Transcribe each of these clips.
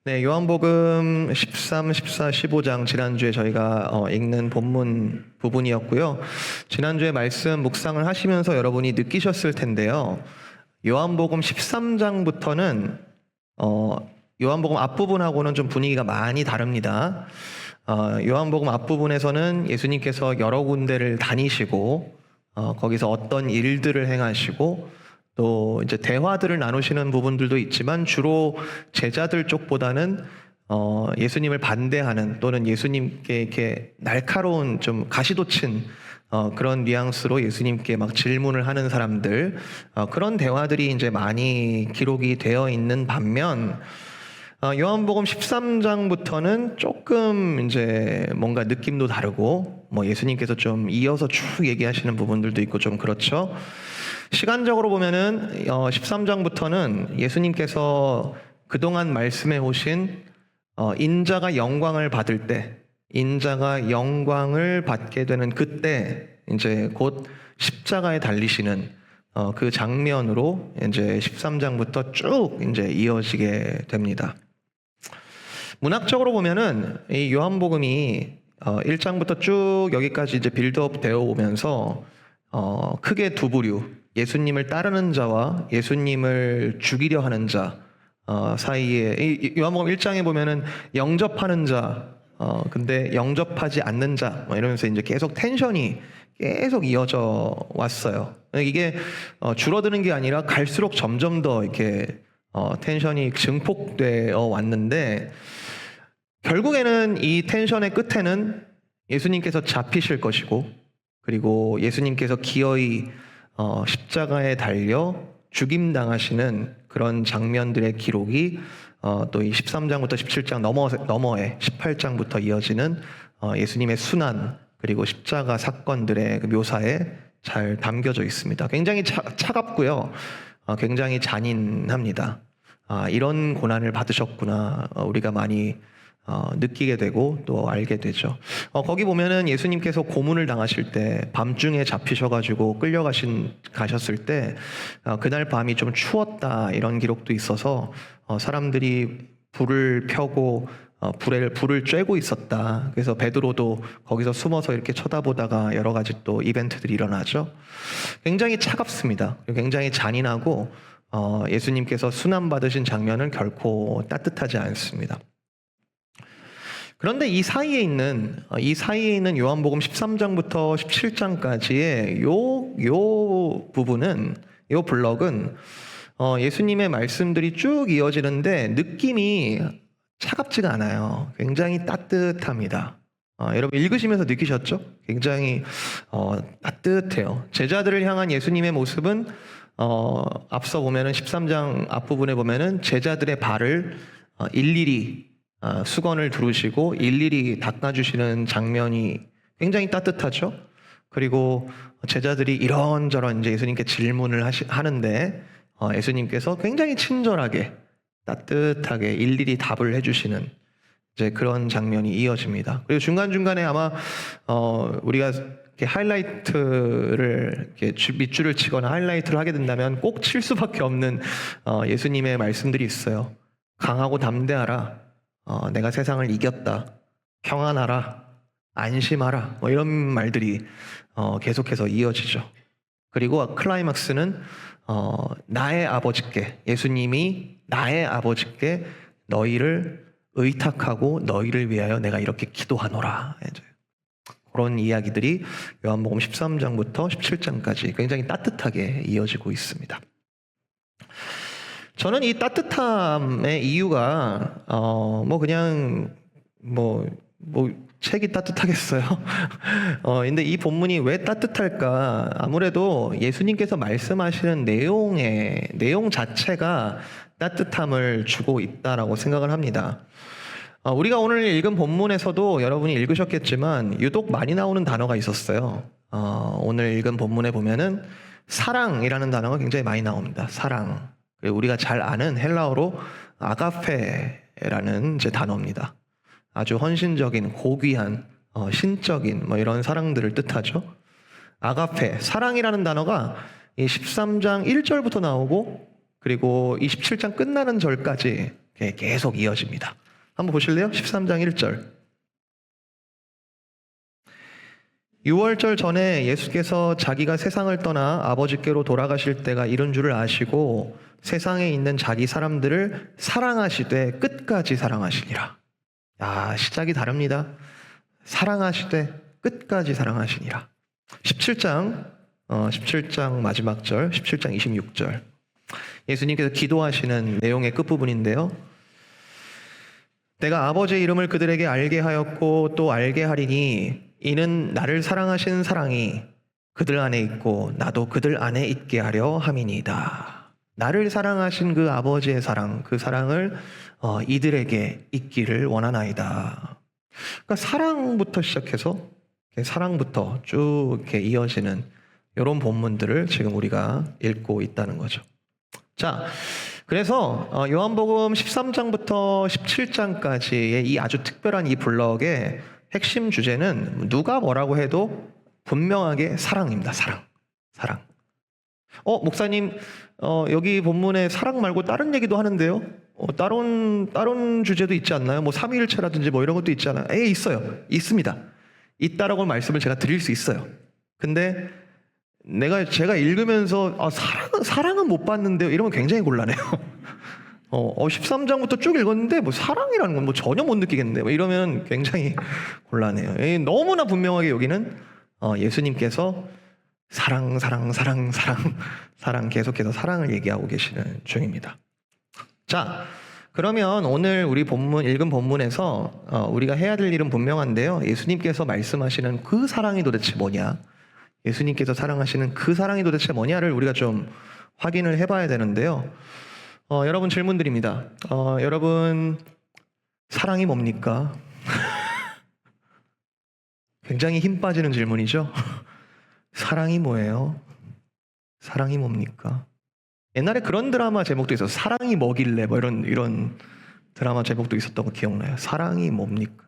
네, 요한복음 13, 14, 15장 지난주에 저희가 읽는 본문 부분이었고요. 지난주에 말씀 묵상을 하시면서 여러분이 느끼셨을 텐데요. 요한복음 13장부터는 요한복음 앞부분하고는 좀 분위기가 많이 다릅니다. 요한복음 앞부분에서는 예수님께서 여러 군데를 다니시고 거기서 어떤 일들을 행하시고 또 이제 대화들을 나누시는 부분들도 있지만 주로 제자들 쪽보다는 예수님을 반대하는 또는 예수님께 이렇게 날카로운 좀 가시돋친 그런 뉘앙스로 예수님께 막 질문을 하는 사람들 그런 대화들이 이제 많이 기록이 되어 있는 반면 요한복음 13장부터는 조금 이제 뭔가 느낌도 다르고 뭐 예수님께서 좀 이어서 쭉 얘기하시는 부분들도 있고 좀 그렇죠. 시간적으로 보면은 13장부터는 예수님께서 그동안 말씀해 오신 인자가 영광을 받을 때, 인자가 영광을 받게 되는 그때 이제 곧 십자가에 달리시는 그 장면으로 이제 13장부터 쭉 이제 이어지게 됩니다. 문학적으로 보면은 이 요한복음이 1장부터 쭉 여기까지 이제 빌드업 되어 오면서 크게 두 부류, 예수님을 따르는 자와 예수님을 죽이려 하는 자 사이에 이 요한복음 1장에 보면은 영접하는 자, 근데 영접하지 않는 자 뭐 이러면서 이제 계속 텐션이 계속 이어져 왔어요. 이게 줄어드는 게 아니라 갈수록 점점 더 이렇게 텐션이 증폭되어 왔는데 결국에는 이 텐션의 끝에는 예수님께서 잡히실 것이고 그리고 예수님께서 기어이 십자가에 달려 죽임당하시는 그런 장면들의 기록이 또 이 13장부터 17장 너머에 18장부터 이어지는 예수님의 순환 그리고 십자가 사건들의 그 묘사에 잘 담겨져 있습니다. 굉장히 차갑고요. 굉장히 잔인합니다. 이런 고난을 받으셨구나 우리가 많이 느끼게 되고 또 알게 되죠. 거기 보면은 예수님께서 고문을 당하실 때 밤중에 잡히셔가지고 가셨을 때 그날 밤이 좀 추웠다 이런 기록도 있어서 사람들이 불을 펴고 불을 쬐고 있었다. 그래서 베드로도 거기서 숨어서 이렇게 쳐다보다가 여러 가지 또 이벤트들이 일어나죠. 굉장히 차갑습니다. 굉장히 잔인하고 예수님께서 순환 받으신 장면은 결코 따뜻하지 않습니다. 그런데 이 사이에 있는 요한복음 13장부터 17장까지의 요 부분은 요 블럭은 예수님의 말씀들이 쭉 이어지는데 느낌이 차갑지가 않아요. 굉장히 따뜻합니다. 여러분 읽으시면서 느끼셨죠? 굉장히 따뜻해요. 제자들을 향한 예수님의 모습은 앞서 보면은 13장 앞부분에 보면은 제자들의 발을 일일이 수건을 두르시고 일일이 닦아주시는 장면이 굉장히 따뜻하죠. 그리고 제자들이 이런저런 이제 예수님께 질문을 하는데 예수님께서 굉장히 친절하게 따뜻하게 일일이 답을 해주시는 이제 그런 장면이 이어집니다. 그리고 중간중간에 아마 우리가 이렇게 하이라이트를 이렇게 밑줄을 치거나 하이라이트를 하게 된다면 꼭 칠 수밖에 없는 예수님의 말씀들이 있어요. 강하고 담대하라. 내가 세상을 이겼다. 평안하라. 안심하라. 뭐 이런 말들이 계속해서 이어지죠. 그리고 클라이막스는 나의 아버지께 예수님이 나의 아버지께 너희를 의탁하고 너희를 위하여 내가 이렇게 기도하노라. 그런 이야기들이 요한복음 13장부터 17장까지 굉장히 따뜻하게 이어지고 있습니다. 저는 이 따뜻함의 이유가 그냥 책이 따뜻하겠어요. 근데 이 본문이 왜 따뜻할까? 아무래도 예수님께서 말씀하시는 내용 자체가 따뜻함을 주고 있다라고 생각을 합니다. 우리가 오늘 읽은 본문에서도 여러분이 읽으셨겠지만 유독 많이 나오는 단어가 있었어요. 오늘 읽은 본문에 보면은 사랑이라는 단어가 굉장히 많이 나옵니다. 사랑. 우리가 잘 아는 헬라어로 아가페라는 이제 단어입니다. 아주 헌신적인, 고귀한, 신적인 뭐 이런 사랑들을 뜻하죠. 아가페, 사랑이라는 단어가 이 13장 1절부터 나오고 그리고 27장 끝나는 절까지 계속 이어집니다. 한번 보실래요? 13장 1절. 6월절 전에 예수께서 자기가 세상을 떠나 아버지께로 돌아가실 때가 이른 줄을 아시고 세상에 있는 자기 사람들을 사랑하시되 끝까지 사랑하시니라. 야, 시작이 다릅니다. 사랑하시되 끝까지 사랑하시니라. 17장 마지막 절, 17장 26절. 예수님께서 기도하시는 내용의 끝부분인데요. 내가 아버지의 이름을 그들에게 알게 하였고 또 알게 하리니 이는 나를 사랑하신 사랑이 그들 안에 있고 나도 그들 안에 있게 하려 함이니이다. 나를 사랑하신 그 아버지의 사랑, 그 사랑을 이들에게 있기를 원하나이다. 그러니까 사랑부터 시작해서 사랑부터 쭉 이렇게 이어지는 이런 본문들을 지금 우리가 읽고 있다는 거죠. 자, 그래서 요한복음 13장부터 17장까지의 이 아주 특별한 이 블럭의 핵심 주제는 누가 뭐라고 해도 분명하게 사랑입니다. 사랑. 목사님, 여기 본문에 사랑 말고 다른 얘기도 하는데요. 다른 주제도 있지 않나요? 뭐 삼위일체라든지 뭐 이런 것도 있잖아요. 있어요. 있습니다. 있다라고 말씀을 제가 드릴 수 있어요. 근데 제가 읽으면서 사랑은 못 봤는데요. 이러면 굉장히 곤란해요. 13장부터 쭉 읽었는데 뭐 사랑이라는 건 뭐 전혀 못 느끼겠는데 뭐 이러면 굉장히 곤란해요. 너무나 분명하게 여기는 예수님께서 사랑 계속해서 사랑을 얘기하고 계시는 중입니다. 자, 그러면 오늘 우리 읽은 본문에서 우리가 해야 될 일은 분명한데요. 예수님께서 말씀하시는 그 사랑이 도대체 뭐냐? 예수님께서 사랑하시는 그 사랑이 도대체 뭐냐를 우리가 좀 확인을 해봐야 되는데요. 여러분 질문 드립니다. 여러분 사랑이 뭡니까? 굉장히 힘 빠지는 질문이죠. 사랑이 뭐예요? 사랑이 뭡니까? 옛날에 그런 드라마 제목도 있어서 사랑이 뭐길래 뭐 이런 드라마 제목도 있었던 거 기억나요? 사랑이 뭡니까?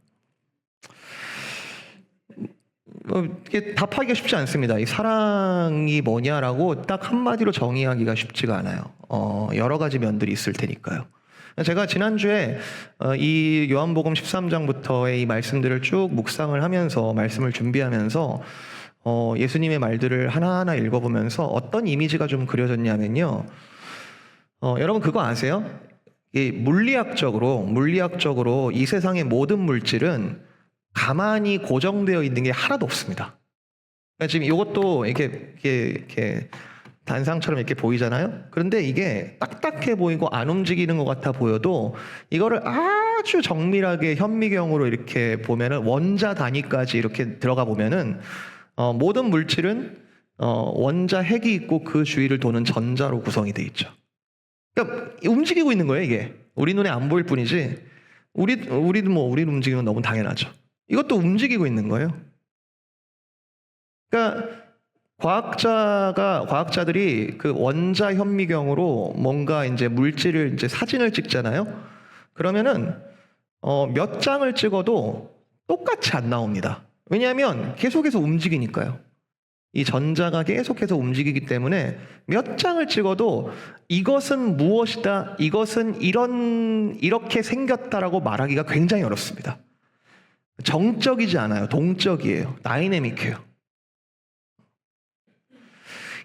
이게 답하기가 쉽지 않습니다. 이 사랑이 뭐냐라고 딱 한마디로 정의하기가 쉽지가 않아요. 여러 가지 면들이 있을 테니까요. 제가 지난주에 이 요한복음 13장부터의 이 말씀들을 쭉 묵상을 하면서 말씀을 준비하면서 예수님의 말들을 하나하나 읽어보면서 어떤 이미지가 좀 그려졌냐면요. 여러분 그거 아세요? 물리학적으로 이 세상의 모든 물질은 가만히 고정되어 있는 게 하나도 없습니다. 그러니까 지금 이것도 이렇게 단상처럼 이렇게 보이잖아요. 그런데 이게 딱딱해 보이고 안 움직이는 것 같아 보여도 이거를 아주 정밀하게 현미경으로 이렇게 보면은 원자 단위까지 이렇게 들어가 보면은 모든 물질은 원자 핵이 있고 그 주위를 도는 전자로 구성이 돼 있죠. 그러니까 움직이고 있는 거예요, 이게. 우리 눈에 안 보일 뿐이지. 우리도 우리 움직이는 건 너무 당연하죠. 이것도 움직이고 있는 거예요. 그러니까 과학자들이 그 원자 현미경으로 뭔가 이제 물질을 이제 사진을 찍잖아요. 그러면은 몇 장을 찍어도 똑같이 안 나옵니다. 왜냐하면 계속해서 움직이니까요. 이 전자가 계속해서 움직이기 때문에 몇 장을 찍어도 이것은 무엇이다, 이것은 이렇게 생겼다라고 말하기가 굉장히 어렵습니다. 정적이지 않아요. 동적이에요. 다이내믹해요.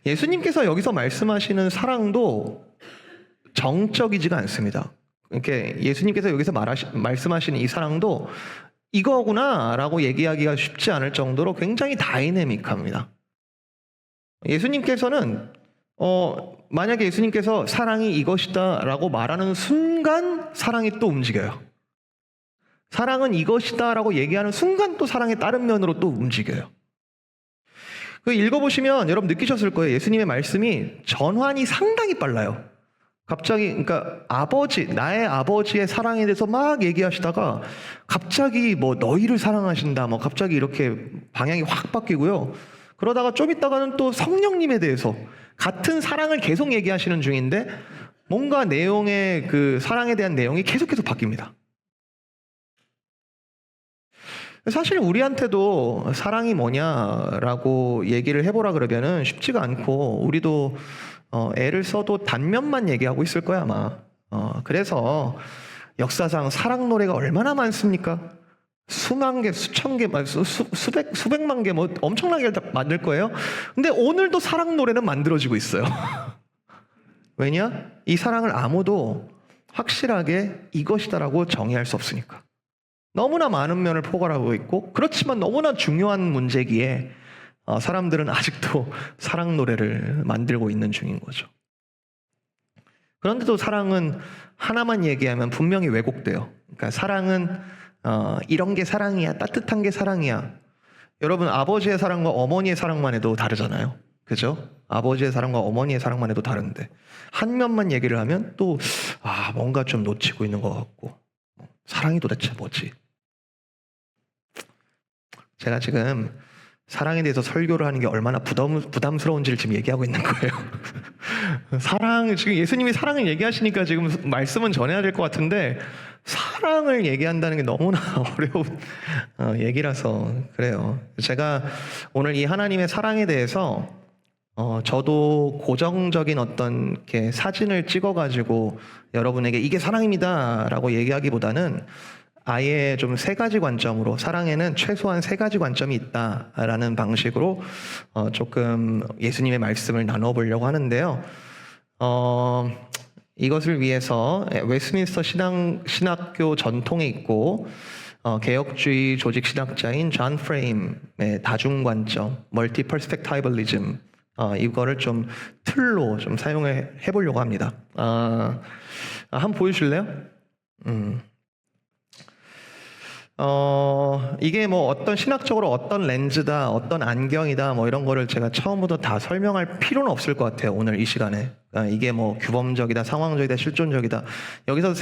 예수님께서 여기서 말씀하시는 사랑도 정적이지가 않습니다. 이렇게 예수님께서 여기서 말씀하시는 이 사랑도 이거구나라고 얘기하기가 쉽지 않을 정도로 굉장히 다이내믹합니다. 예수님께서는 만약에 예수님께서 사랑이 이것이다라고 말하는 순간 사랑이 또 움직여요. 사랑은 이것이다라고 얘기하는 순간 또 사랑의 다른 면으로 또 움직여요. 읽어보시면 여러분 느끼셨을 거예요. 예수님의 말씀이 전환이 상당히 빨라요. 갑자기 그러니까 나의 아버지의 사랑에 대해서 막 얘기하시다가 갑자기 뭐 너희를 사랑하신다, 뭐 갑자기 이렇게 방향이 확 바뀌고요. 그러다가 좀 있다가는 또 성령님에 대해서 같은 사랑을 계속 얘기하시는 중인데 뭔가 내용의 그 사랑에 대한 내용이 계속해서 바뀝니다. 사실 우리한테도 사랑이 뭐냐라고 얘기를 해보라 그러면은 쉽지가 않고 우리도 애를 써도 단면만 얘기하고 있을 거야 아마. 그래서 역사상 사랑 노래가 얼마나 많습니까? 수만 개, 수천 개, 수백만 개, 뭐 엄청나게 만들 거예요. 근데 오늘도 사랑 노래는 만들어지고 있어요. 왜냐? 이 사랑을 아무도 확실하게 이것이다라고 정의할 수 없으니까. 너무나 많은 면을 포괄하고 있고, 그렇지만 너무나 중요한 문제기에 사람들은 아직도 사랑 노래를 만들고 있는 중인 거죠. 그런데도 사랑은 하나만 얘기하면 분명히 왜곡돼요. 그러니까 사랑은 이런 게 사랑이야, 따뜻한 게 사랑이야. 여러분, 아버지의 사랑과 어머니의 사랑만 해도 다르잖아요. 그죠? 아버지의 사랑과 어머니의 사랑만 해도 다른데 한 면만 얘기를 하면 또 뭔가 좀 놓치고 있는 것 같고, 사랑이 도대체 뭐지? 제가 지금 사랑에 대해서 설교를 하는 게 얼마나 부담스러운지를 지금 얘기하고 있는 거예요. 지금 예수님이 사랑을 얘기하시니까 지금 말씀은 전해야 될 것 같은데, 사랑을 얘기한다는 게 너무나 어려운 얘기라서 그래요. 제가 오늘 이 하나님의 사랑에 대해서 저도 고정적인 어떤 이렇게 사진을 찍어가지고 여러분에게 이게 사랑입니다라고 얘기하기보다는 아예 좀 세 가지 관점으로, 사랑에는 최소한 세 가지 관점이 있다라는 방식으로 조금 예수님의 말씀을 나눠보려고 하는데요. 이것을 위해서 웨스트민스터 신학교 전통에 있고 개혁주의 조직 신학자인 존 프레임의 다중관점, 멀티 퍼스펙타이블리즘, 이거를 좀 틀로 좀 사용을 해보려고 합니다. 한번 보여주실래요? 이게 뭐 어떤 신학적으로 어떤 렌즈다, 어떤 안경이다, 뭐 이런 거를 제가 처음부터 다 설명할 필요는 없을 것 같아요, 오늘 이 시간에. 이게 뭐 규범적이다, 상황적이다, 실존적이다, 여기서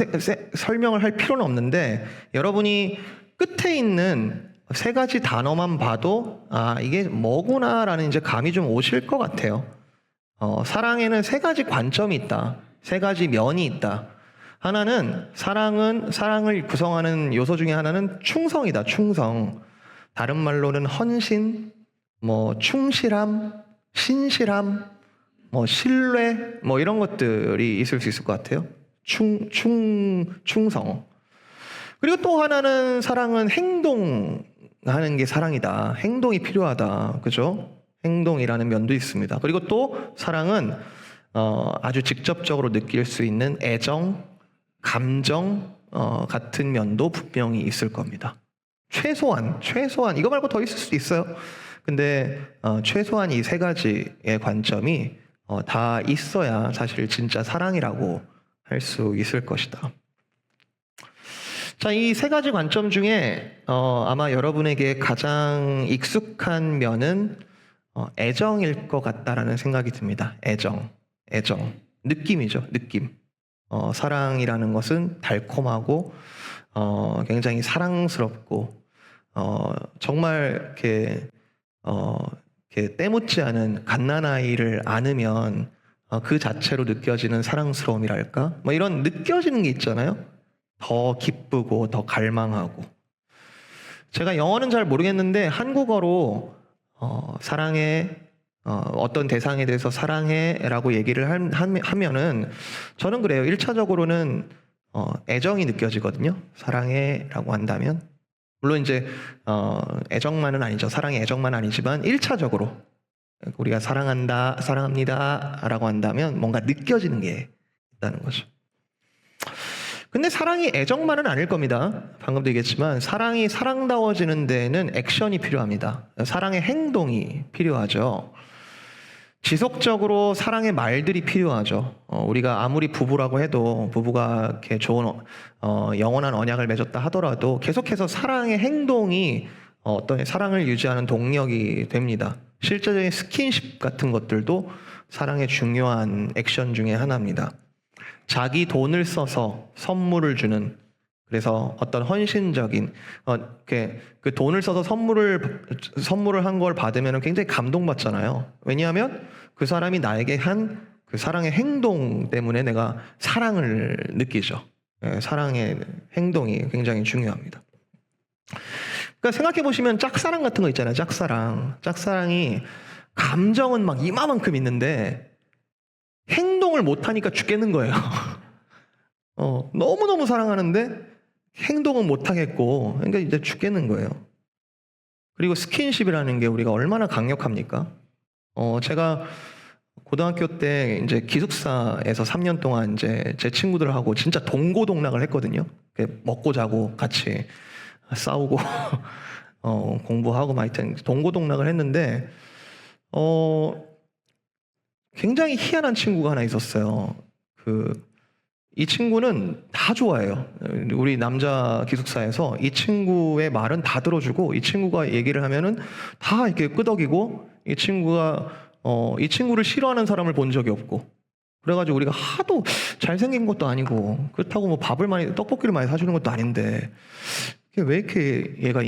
설명을 할 필요는 없는데, 여러분이 끝에 있는 세 가지 단어만 봐도 이게 뭐구나라는 이제 감이 좀 오실 것 같아요. 사랑에는 세 가지 관점이 있다, 세 가지 면이 있다. 하나는 사랑을 구성하는 요소 중에 하나는 충성이다. 충성. 다른 말로는 헌신, 뭐 충실함, 신실함, 뭐 신뢰, 뭐 이런 것들이 있을 수 있을 것 같아요. 충성. 그리고 또 하나는 사랑은 행동하는 게 사랑이다. 행동이 필요하다. 그죠? 행동이라는 면도 있습니다. 그리고 또 사랑은 아주 직접적으로 느낄 수 있는 애정, 감정 같은 면도 분명히 있을 겁니다. 최소한 이거 말고 더 있을 수도 있어요. 근데 최소한 이 세 가지의 관점이 다 있어야 사실 진짜 사랑이라고 할 수 있을 것이다. 자, 이 세 가지 관점 중에 아마 여러분에게 가장 익숙한 면은 애정일 것 같다라는 생각이 듭니다. 애정. 느낌이죠, 느낌. 사랑이라는 것은 달콤하고 굉장히 사랑스럽고 정말 이렇게 때묻지 않은 갓난아이를 안으면 그 자체로 느껴지는 사랑스러움이랄까? 뭐 이런 느껴지는 게 있잖아요. 더 기쁘고 더 갈망하고. 제가 영어는 잘 모르겠는데 한국어로 사랑해, 어떤 대상에 대해서 사랑해라고 얘기를 하면은 저는 그래요. 1차적으로는 애정이 느껴지거든요. 사랑해라고 한다면. 물론 이제 애정만은 아니죠. 사랑의 애정만 아니지만 1차적으로 우리가 사랑한다, 사랑합니다라고 한다면 뭔가 느껴지는 게 있다는 거죠. 근데 사랑이 애정만은 아닐 겁니다. 방금도 얘기했지만 사랑이 사랑다워지는 데에는 액션이 필요합니다. 사랑의 행동이 필요하죠. 지속적으로 사랑의 말들이 필요하죠. 우리가 아무리 부부라고 해도, 부부가 이렇게 좋은 영원한 언약을 맺었다 하더라도 계속해서 사랑의 행동이 어떤 사랑을 유지하는 동력이 됩니다. 실제적인 스킨십 같은 것들도 사랑의 중요한 액션 중에 하나입니다. 자기 돈을 써서 선물을 주는, 그래서 어떤 헌신적인 그 돈을 써서 선물을 한 걸 받으면 굉장히 감동받잖아요. 왜냐하면 그 사람이 나에게 한 그 사랑의 행동 때문에 내가 사랑을 느끼죠. 사랑의 행동이 굉장히 중요합니다. 그러니까 생각해 보시면 짝사랑 같은 거 있잖아요. 짝사랑이 감정은 막 이마만큼 있는데 행동을 못 하니까 죽겠는 거예요. 너무너무 사랑하는데 행동은 못 하겠고, 그러니까 이제 죽겠는 거예요. 그리고 스킨십이라는 게 우리가 얼마나 강력합니까? 제가 고등학교 때 이제 기숙사에서 3년 동안 이제 제 친구들하고 진짜 동고동락을 했거든요. 먹고 자고 같이 싸우고 공부하고 막 하여튼 동고동락을 했는데 굉장히 희한한 친구가 하나 있었어요. 이 친구는 다 좋아해요. 우리 남자 기숙사에서 이 친구의 말은 다 들어주고, 이 친구가 얘기를 하면은 다 이렇게 끄덕이고, 이 친구를 싫어하는 사람을 본 적이 없고, 그래가지고 우리가 하도 잘생긴 것도 아니고, 그렇다고 뭐 떡볶이를 많이 사주는 것도 아닌데, 왜 이렇게 얘가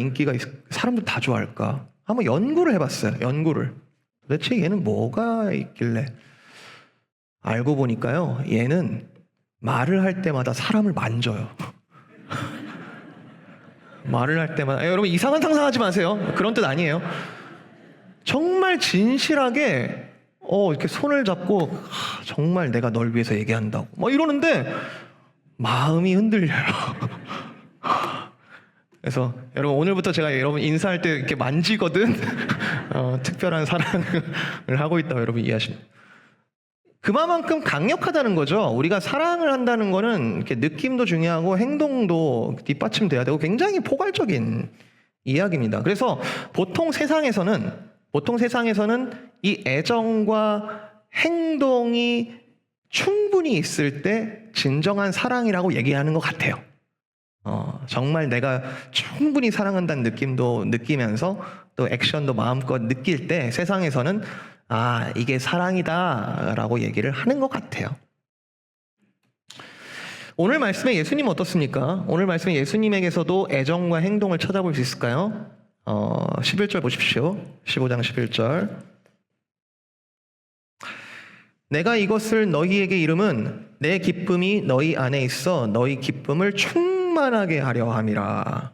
사람들 다 좋아할까? 한번 연구를 해봤어요. 연구를. 도대체 얘는 뭐가 있길래? 알고 보니까요, 얘는 말을 할 때마다 사람을 만져요. 말을 할 때마다. 여러분 이상한 상상하지 마세요. 그런 뜻 아니에요. 정말 진실하게 이렇게 손을 잡고 정말 내가 널 위해서 얘기한다고 막 이러는데 마음이 흔들려요. 그래서 여러분 오늘부터 제가 여러분 인사할 때 이렇게 만지거든. 특별한 사랑을 하고 있다고 여러분 이해하시면. 그만큼 강력하다는 거죠. 우리가 사랑을 한다는 거는 이렇게 느낌도 중요하고 행동도 뒷받침돼야 되고 굉장히 포괄적인 이야기입니다. 그래서 보통 세상에서는 이 애정과 행동이 충분히 있을 때 진정한 사랑이라고 얘기하는 것 같아요. 정말 내가 충분히 사랑한다는 느낌도 느끼면서 또 액션도 마음껏 느낄 때 세상에서는 이게 사랑이다라고 얘기를 하는 것 같아요. 오늘 말씀에 예수님 어떻습니까? 오늘 말씀에 예수님에게서도 애정과 행동을 찾아볼 수 있을까요? 11절 보십시오. 15장 11절. 내가 이것을 너희에게 이름은 내 기쁨이 너희 안에 있어 너희 기쁨을 충만하게 하려 함이라.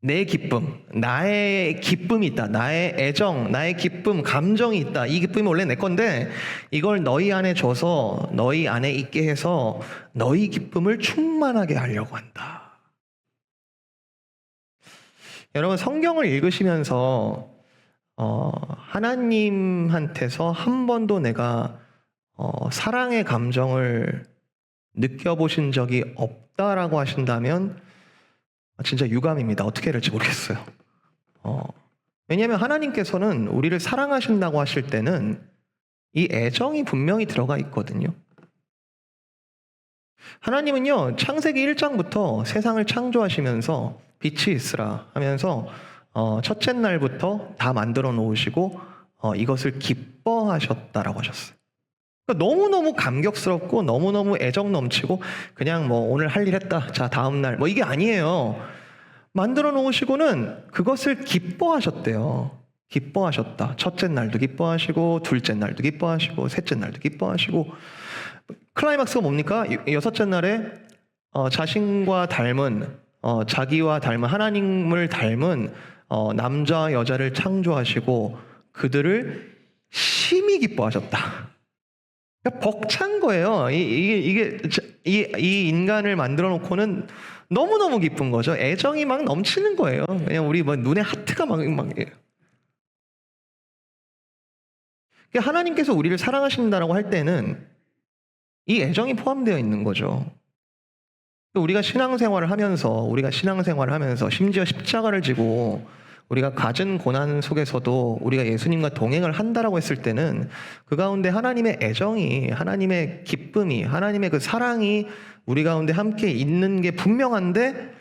내 기쁨, 나의 기쁨이 있다. 나의 애정, 나의 기쁨, 감정이 있다. 이 기쁨이 원래 내 건데 이걸 너희 안에 줘서 너희 안에 있게 해서 너희 기쁨을 충만하게 하려고 한다. 여러분 성경을 읽으시면서 하나님한테서 한 번도 내가 사랑의 감정을 느껴보신 적이 없다라고 하신다면 진짜 유감입니다. 어떻게 해야 될지 모르겠어요. 왜냐하면 하나님께서는 우리를 사랑하신다고 하실 때는 이 애정이 분명히 들어가 있거든요. 하나님은요, 창세기 1장부터 세상을 창조하시면서 빛이 있으라 하면서 첫째 날부터 다 만들어 놓으시고 이것을 기뻐하셨다라고 하셨어요. 그러니까 너무너무 감격스럽고 너무너무 애정 넘치고 그냥 뭐 오늘 할 일 했다. 자, 다음 날 뭐 이게 아니에요. 만들어 놓으시고는 그것을 기뻐하셨대요. 기뻐하셨다. 첫째 날도 기뻐하시고 둘째 날도 기뻐하시고 셋째 날도 기뻐하시고 클라이막스가 뭡니까? 여섯째 날에 자신과 닮은 자기와 닮은 하나님을 닮은 남자 여자를 창조하시고 그들을 심히 기뻐하셨다. 그러니까 벅찬 거예요. 이 인간을 만들어 놓고는 너무너무 기쁜 거죠. 애정이 막 넘치는 거예요. 그냥 우리 뭐 눈에 하트가 막 그러니까 하나님께서 우리를 사랑하신다라고 할 때는 이 애정이 포함되어 있는 거죠. 우리가 신앙생활을 하면서 심지어 십자가를 지고 우리가 갖은 고난 속에서도 우리가 예수님과 동행을 한다라고 했을 때는 그 가운데 하나님의 애정이, 하나님의 기쁨이, 하나님의 그 사랑이 우리 가운데 함께 있는 게 분명한데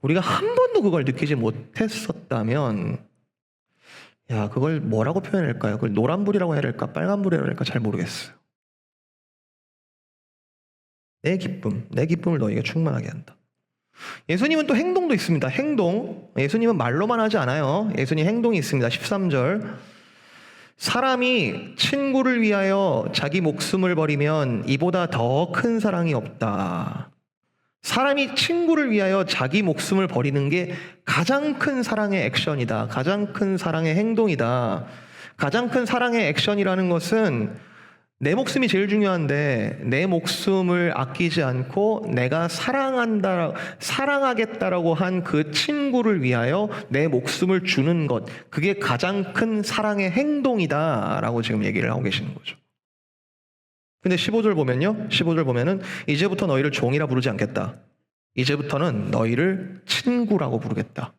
우리가 한 번도 그걸 느끼지 못했었다면 그걸 뭐라고 표현할까요? 그걸 노란불이라고 해야 될까? 빨간불이라고 해야 될까? 잘 모르겠어요. 내 기쁨을 너희에게 충만하게 한다. 예수님은 또 행동도 있습니다. 행동. 예수님은 말로만 하지 않아요. 예수님 행동이 있습니다. 13절. 사람이 친구를 위하여 자기 목숨을 버리면 이보다 더 큰 사랑이 없다. 사람이 친구를 위하여 자기 목숨을 버리는 게 가장 큰 사랑의 액션이다. 가장 큰 사랑의 행동이다. 가장 큰 사랑의 액션이라는 것은 내 목숨이 제일 중요한데 내 목숨을 아끼지 않고 내가 사랑하겠다라고 한 그 친구를 위하여 내 목숨을 주는 것, 그게 가장 큰 사랑의 행동이다라고 지금 얘기를 하고 계시는 거죠. 근데 15절 보면요. 15절 보면은 이제부터 너희를 종이라 부르지 않겠다. 이제부터는 너희를 친구라고 부르겠다.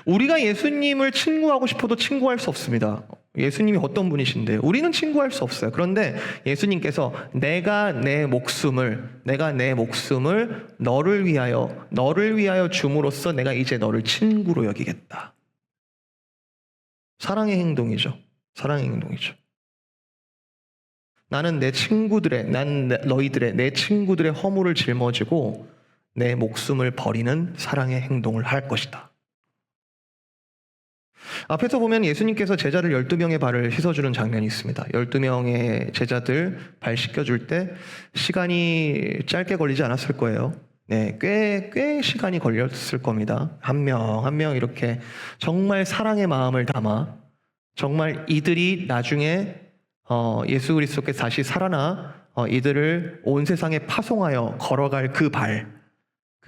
우리가 예수님을 친구하고 싶어도 친구할 수 없습니다. 예수님이 어떤 분이신데 우리는 친구할 수 없어요. 그런데 예수님께서 내가 내 목숨을 너를 위하여 줌으로써 내가 이제 너를 친구로 여기겠다. 사랑의 행동이죠. 사랑의 행동이죠. 나는 내 친구들의 허물을 짊어지고 내 목숨을 버리는 사랑의 행동을 할 것이다. 앞에서 보면 예수님께서 제자들 12명의 발을 씻어주는 장면이 있습니다. 12명의 제자들 발 씻겨줄 때 시간이 짧게 걸리지 않았을 거예요. 네, 꽤 시간이 걸렸을 겁니다. 한 명 한 명 이렇게 정말 사랑의 마음을 담아 정말 이들이 나중에 예수 그리스도께서 다시 살아나 이들을 온 세상에 파송하여 걸어갈 그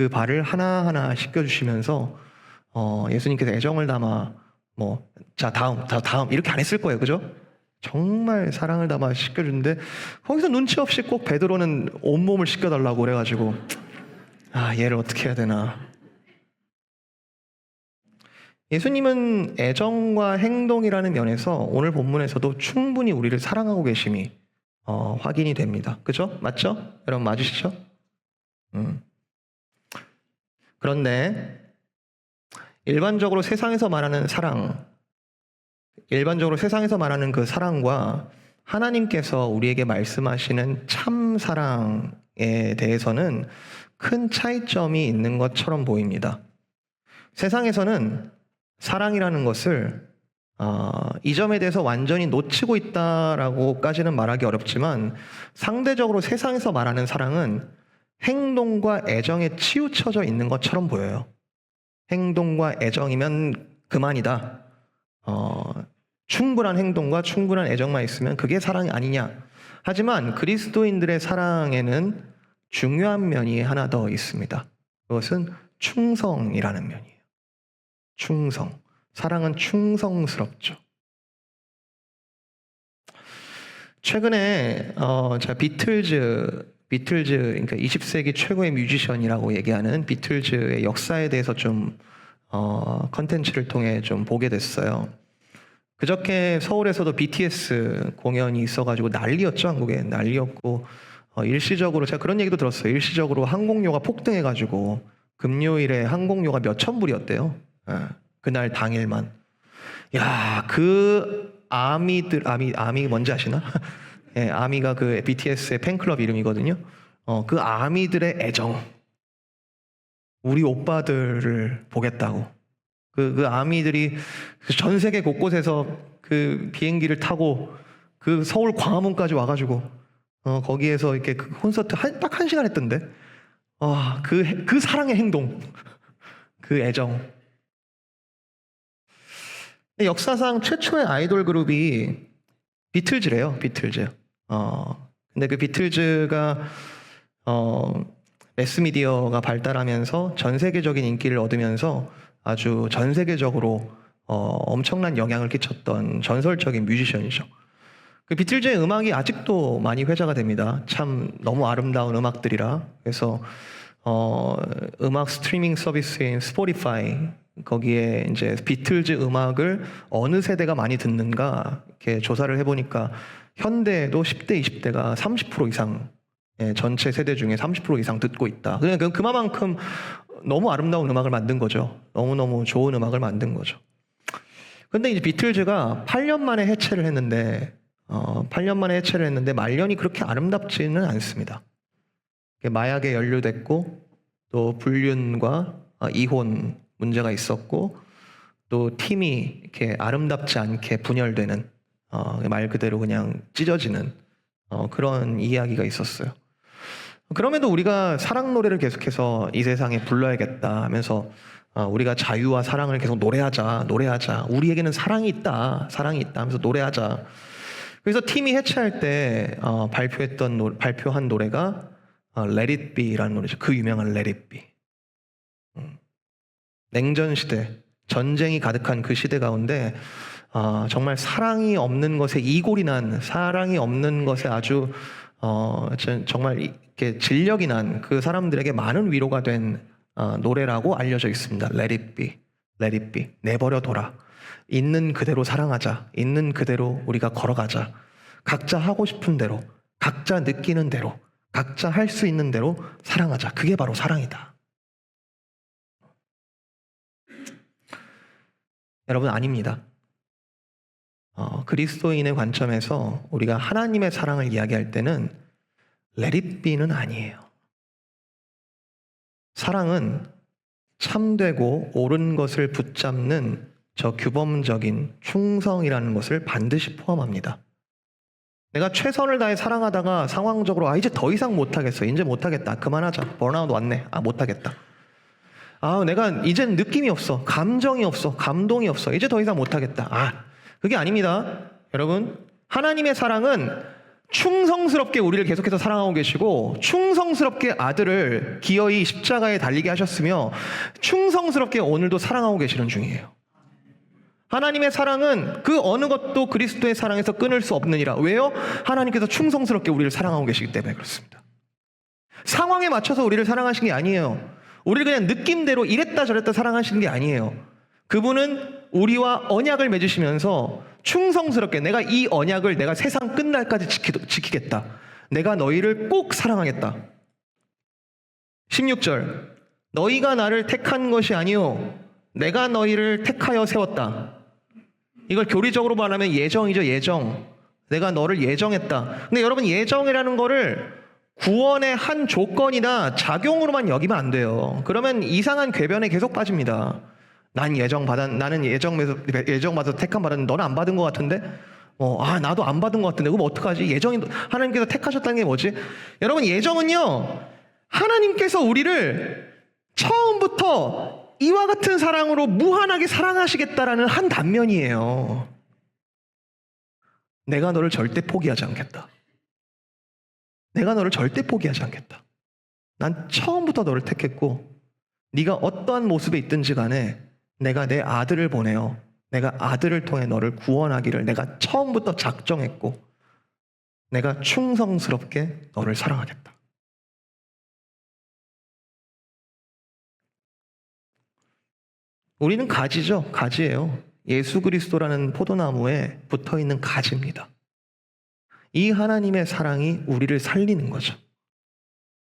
발을 하나하나 씻겨주시면서 예수님께서 애정을 담아 자 다음 이렇게 안 했을 거예요. 그죠? 정말 사랑을 담아 씻겨주는데 거기서 눈치 없이 꼭 베드로는 온몸을 씻겨달라고 그래가지고 얘를 어떻게 해야 되나. 예수님은 애정과 행동이라는 면에서 오늘 본문에서도 충분히 우리를 사랑하고 계심이 확인이 됩니다. 그죠? 맞죠? 여러분 맞으시죠? 그런데 일반적으로 세상에서 말하는 그 사랑과 하나님께서 우리에게 말씀하시는 참 사랑에 대해서는 큰 차이점이 있는 것처럼 보입니다. 세상에서는 사랑이라는 것을 이 점에 대해서 완전히 놓치고 있다라고까지는 말하기 어렵지만 상대적으로 세상에서 말하는 사랑은 행동과 애정에 치우쳐져 있는 것처럼 보여요. 행동과 애정이면 그만이다. 충분한 행동과 충분한 애정만 있으면 그게 사랑이 아니냐. 하지만 그리스도인들의 사랑에는 중요한 면이 하나 더 있습니다. 그것은 충성이라는 면이에요. 충성. 사랑은 충성스럽죠. 최근에 제가 비틀즈 그러니까 20세기 최고의 뮤지션이라고 얘기하는 비틀즈의 역사에 대해서 좀 컨텐츠를 통해 좀 보게 됐어요. 그저께 서울에서도 BTS 공연이 있어가지고 난리였죠. 한국에 난리였고 일시적으로 제가 그런 얘기도 들었어요. 일시적으로 항공료가 폭등해가지고 금요일에 항공료가 몇천 불이었대요. 그날 당일만. 야, 그 아미 뭔지 아시나? 예, 아미가 그 BTS의 팬클럽 이름이거든요. 그 아미들의 애정. 우리 오빠들을 보겠다고. 그 아미들이 전 세계 곳곳에서 그 비행기를 타고 그 서울 광화문까지 와가지고 거기에서 이렇게 그 콘서트 딱 1시간 했던데. 그 사랑의 행동. 그 애정. 역사상 최초의 아이돌 그룹이 비틀즈래요. 비틀즈. 근데 그 비틀즈가 매스미디어가 발달하면서 전 세계적인 인기를 얻으면서 아주 전 세계적으로 엄청난 영향을 끼쳤던 전설적인 뮤지션이죠. 그 비틀즈의 음악이 아직도 많이 회자가 됩니다. 참 너무 아름다운 음악들이라. 그래서 음악 스트리밍 서비스인 스포티파이 거기에 이제 비틀즈 음악을 어느 세대가 많이 듣는가 이렇게 조사를 해보니까 현대에도 10대, 20대가 30% 이상 전체 세대 중에 30% 이상 듣고 있다. 그러니까 그만큼 너무 아름다운 음악을 만든 거죠. 너무너무 좋은 음악을 만든 거죠. 근데 이제 비틀즈가 8년 만에 해체를 했는데 말년이 그렇게 아름답지는 않습니다. 마약에 연루됐고 또 불륜과 이혼 문제가 있었고 또 팀이 이렇게 아름답지 않게 분열되는 말 그대로 그냥 찢어지는 그런 이야기가 있었어요. 그럼에도 우리가 사랑 노래를 계속해서 이 세상에 불러야겠다 하면서 우리가 자유와 사랑을 계속 노래하자 우리에게는 사랑이 있다 하면서 노래하자. 그래서 팀이 해체할 때 발표한 노래가 Let It Be라는 노래죠. 그 유명한 Let It Be. 냉전 시대, 전쟁이 가득한 그 시대 가운데 정말 사랑이 없는 것에 이골이 난, 사랑이 없는 것에 아주 정말 이렇게 진력이 난 그 사람들에게 많은 위로가 된 노래라고 알려져 있습니다. Let It Be, Let It Be. 내버려둬라. 있는 그대로 사랑하자. 있는 그대로 우리가 걸어가자. 각자 하고 싶은 대로, 각자 느끼는 대로, 각자 할 수 있는 대로 사랑하자. 그게 바로 사랑이다. 여러분, 아닙니다. 그리스도인의 관점에서 우리가 하나님의 사랑을 이야기할 때는 Let It Be는 아니에요. 사랑은 참되고 옳은 것을 붙잡는 저 규범적인 충성이라는 것을 반드시 포함합니다. 내가 최선을 다해 사랑하다가 상황적으로 이제 더 이상 못하겠어. 이제 못하겠다. 그만하자. 번아웃 왔네. 못하겠다. 내가 이젠 느낌이 없어. 감정이 없어. 감동이 없어. 이제 더 이상 못하겠다. 그게 아닙니다. 여러분, 하나님의 사랑은 충성스럽게 우리를 계속해서 사랑하고 계시고, 충성스럽게 아들을 기어이 십자가에 달리게 하셨으며, 충성스럽게 오늘도 사랑하고 계시는 중이에요. 하나님의 사랑은 그 어느 것도 그리스도의 사랑에서 끊을 수 없느니라. 왜요? 하나님께서 충성스럽게 우리를 사랑하고 계시기 때문에 그렇습니다. 상황에 맞춰서 우리를 사랑하신 게 아니에요. 우리를 그냥 느낌대로 이랬다 저랬다 사랑하시는 게 아니에요. 그분은 우리와 언약을 맺으시면서 충성스럽게 내가 이 언약을 내가 세상 끝날까지 지키겠다. 내가 너희를 꼭 사랑하겠다. 16절, 너희가 나를 택한 것이 아니요 내가 너희를 택하여 세웠다. 이걸 교리적으로 말하면 예정이죠. 예정. 내가 너를 예정했다. 근데 여러분, 예정이라는 거를 구원의 한 조건이나 작용으로만 여기면 안 돼요. 그러면 이상한 궤변에 계속 빠집니다. 나는 예정받아서 택함 받았는데 너는 안 받은 것 같은데? 나도 안 받은 것 같은데 그럼 어떡하지? 하나님께서 택하셨다는 게 뭐지? 여러분, 예정은요, 하나님께서 우리를 처음부터 이와 같은 사랑으로 무한하게 사랑하시겠다라는 한 단면이에요. 내가 너를 절대 포기하지 않겠다. 내가 너를 절대 포기하지 않겠다. 난 처음부터 너를 택했고 네가 어떠한 모습에 있든지 간에 내가 내 아들을 보내어 내가 아들을 통해 너를 구원하기를 내가 처음부터 작정했고 내가 충성스럽게 너를 사랑하겠다. 우리는 가지죠. 가지예요. 예수 그리스도라는 포도나무에 붙어있는 가지입니다. 이 하나님의 사랑이 우리를 살리는 거죠.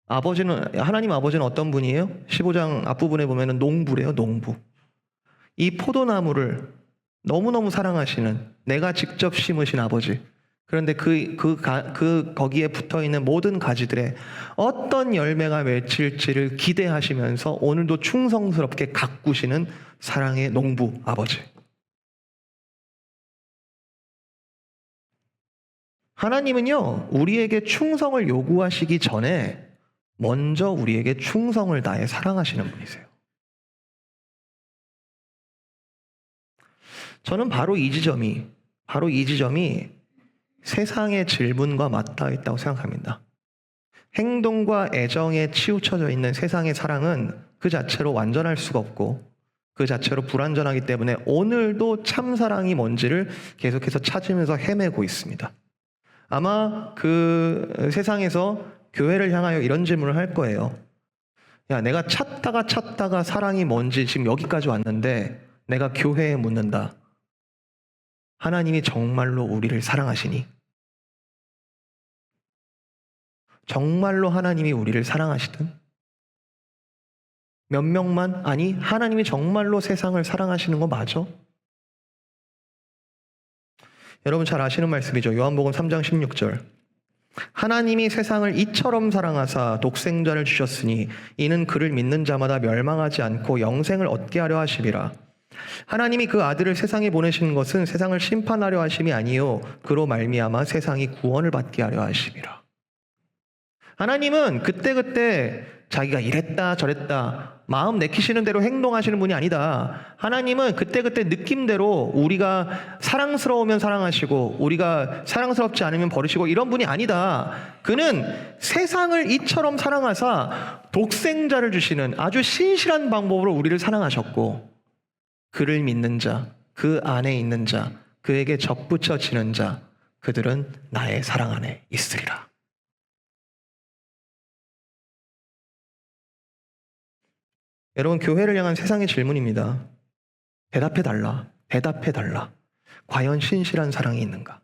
하나님 아버지는 어떤 분이에요? 15장 앞부분에 보면 농부래요. 농부. 이 포도나무를 너무너무 사랑하시는, 내가 직접 심으신 아버지. 그런데 거기에 붙어있는 모든 가지들에 어떤 열매가 맺힐지를 기대하시면서 오늘도 충성스럽게 가꾸시는 사랑의 농부 아버지. 하나님은요, 우리에게 충성을 요구하시기 전에 먼저 우리에게 충성을 다해 사랑하시는 분이세요. 저는 바로 이 지점이 세상의 질문과 맞닿아 있다고 생각합니다. 행동과 애정에 치우쳐져 있는 세상의 사랑은 그 자체로 완전할 수가 없고 그 자체로 불완전하기 때문에 오늘도 참사랑이 뭔지를 계속해서 찾으면서 헤매고 있습니다. 아마 그 세상에서 교회를 향하여 이런 질문을 할 거예요. 야, 내가 찾다가 사랑이 뭔지 지금 여기까지 왔는데 내가 교회에 묻는다. 하나님이 정말로 우리를 사랑하시니? 정말로 하나님이 우리를 사랑하시든? 몇 명만? 아니, 하나님이 정말로 세상을 사랑하시는 거 맞아? 여러분 잘 아시는 말씀이죠. 요한복음 3장 16절. 하나님이 세상을 이처럼 사랑하사 독생자를 주셨으니 이는 그를 믿는 자마다 멸망하지 않고 영생을 얻게 하려 하심이라. 하나님이 그 아들을 세상에 보내신 것은 세상을 심판하려 하심이 아니요 그로 말미암아 세상이 구원을 받게 하려 하심이라. 하나님은 그때그때 자기가 이랬다 저랬다 마음 내키시는 대로 행동하시는 분이 아니다. 하나님은 그때그때 느낌대로 우리가 사랑스러우면 사랑하시고 우리가 사랑스럽지 않으면 버리시고 이런 분이 아니다. 그는 세상을 이처럼 사랑하사 독생자를 주시는 아주 신실한 방법으로 우리를 사랑하셨고, 그를 믿는 자, 그 안에 있는 자, 그에게 접붙여지는 자, 그들은 나의 사랑 안에 있으리라. 여러분, 교회를 향한 세상의 질문입니다. 대답해달라. 대답해달라. 과연 신실한 사랑이 있는가?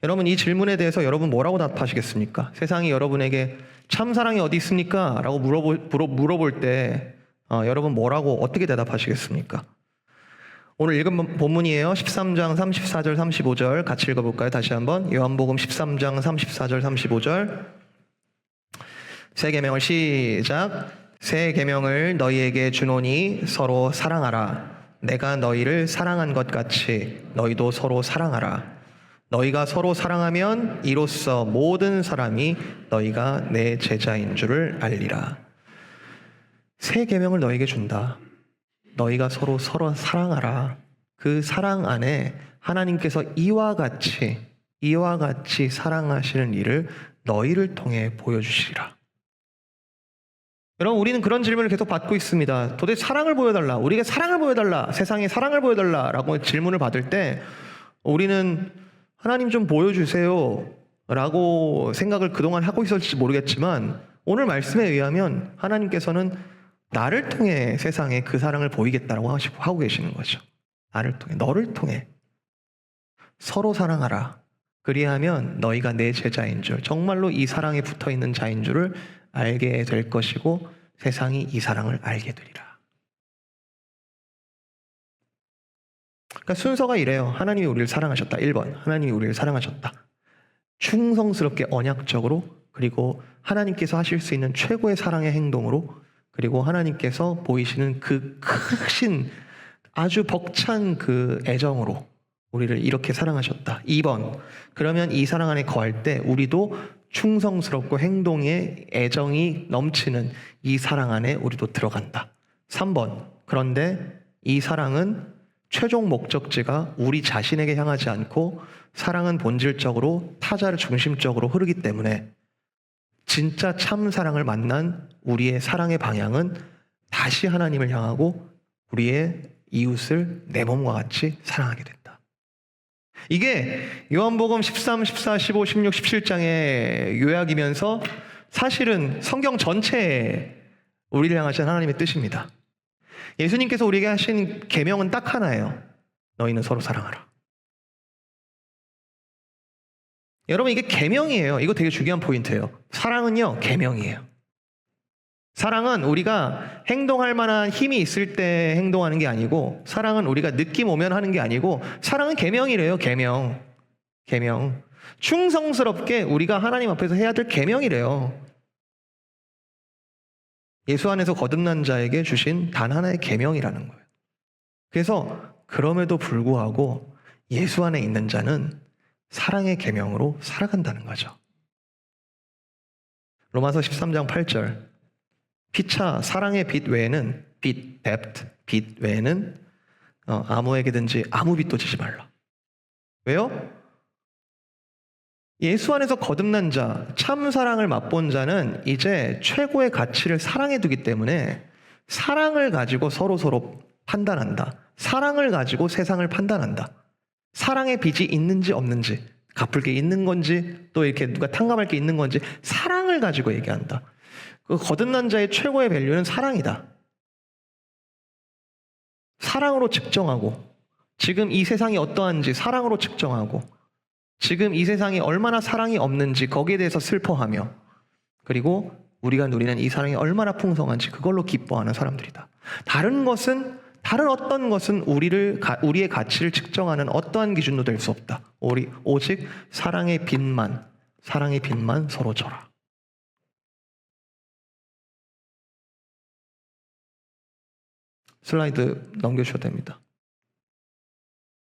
여러분, 이 질문에 대해서 여러분 뭐라고 답하시겠습니까? 세상이 여러분에게 참 사랑이 어디 있습니까? 라고 물어볼 때 여러분 뭐라고 어떻게 대답하시겠습니까? 오늘 읽은 본문이에요. 13장 34절 35절 같이 읽어볼까요? 다시 한번 요한복음 13장 34절 35절 새 계명을 시작. 새 계명을 너희에게 주노니 서로 사랑하라. 내가 너희를 사랑한 것 같이 너희도 서로 사랑하라. 너희가 서로 사랑하면 이로써 모든 사람이 너희가 내 제자인 줄을 알리라. 새 계명을 너희에게 준다. 너희가 서로 사랑하라. 그 사랑 안에 하나님께서 이와 같이 사랑하시는 일을 너희를 통해 보여주시리라. 여러분, 우리는 그런 질문을 계속 받고 있습니다. 도대체 사랑을 보여달라. 우리에게 사랑을 보여달라. 세상에 사랑을 보여달라. 라고 질문을 받을 때 우리는 하나님 좀 보여주세요. 라고 생각을 그동안 하고 있었을지 모르겠지만 오늘 말씀에 의하면 하나님께서는 나를 통해 세상에 그 사랑을 보이겠다라고 하고 계시는 거죠. 나를 통해, 너를 통해. 서로 사랑하라. 그리하면 너희가 내 제자인 줄, 정말로 이 사랑에 붙어있는 자인 줄을 알게 될 것이고 세상이 이 사랑을 알게 되리라. 그러니까 순서가 이래요. 하나님이 우리를 사랑하셨다. 1번, 하나님이 우리를 사랑하셨다. 충성스럽게 언약적으로, 그리고 하나님께서 하실 수 있는 최고의 사랑의 행동으로, 그리고 하나님께서 보이시는 그 크신 아주 벅찬 그 애정으로 우리를 이렇게 사랑하셨다. 2번, 그러면 이 사랑 안에 거할 때 우리도 충성스럽고 행동에 애정이 넘치는 이 사랑 안에 우리도 들어간다. 3번, 그런데 이 사랑은 최종 목적지가 우리 자신에게 향하지 않고 사랑은 본질적으로 타자를 중심적으로 흐르기 때문에 진짜 참 사랑을 만난 우리의 사랑의 방향은 다시 하나님을 향하고 우리의 이웃을 내 몸과 같이 사랑하게 된다. 이게 요한복음 13, 14, 15, 16, 17장의 요약이면서 사실은 성경 전체에 우리를 향하신 하나님의 뜻입니다. 예수님께서 우리에게 하신 계명은 딱 하나예요. 너희는 서로 사랑하라. 여러분, 이게 계명이에요. 이거 되게 중요한 포인트예요. 사랑은요, 계명이에요. 사랑은 우리가 행동할 만한 힘이 있을 때 행동하는 게 아니고, 사랑은 우리가 느낌 오면 하는 게 아니고, 사랑은 계명이래요. 계명. 충성스럽게 우리가 하나님 앞에서 해야 될 계명이래요. 예수 안에서 거듭난 자에게 주신 단 하나의 계명이라는 거예요. 그래서 그럼에도 불구하고 예수 안에 있는 자는 사랑의 계명으로 살아간다는 거죠. 로마서 13장 8절. 피차 사랑의 빛 외에는 빛 외에는 아무에게든지 아무 빚도 지지 말라. 왜요? 예수 안에서 거듭난 자, 참 사랑을 맛본 자는 이제 최고의 가치를 사랑해 두기 때문에 사랑을 가지고 서로 판단한다. 사랑을 가지고 세상을 판단한다. 사랑의 빚이 있는지 없는지, 갚을 게 있는 건지, 또 이렇게 누가 탕감할 게 있는 건지 사랑을 가지고 얘기한다. 그 거듭난 자의 최고의 밸류는 사랑이다. 사랑으로 측정하고, 지금 이 세상이 어떠한지 사랑으로 측정하고, 지금 이 세상에 얼마나 사랑이 없는지 거기에 대해서 슬퍼하며, 그리고 우리가 누리는 이 사랑이 얼마나 풍성한지 그걸로 기뻐하는 사람들이다. 다른 어떤 것은 우리의 가치를 측정하는 어떠한 기준도 될 수 없다. 오직 사랑의 빛만 서로 줘라. 슬라이드 넘겨주셔도 됩니다.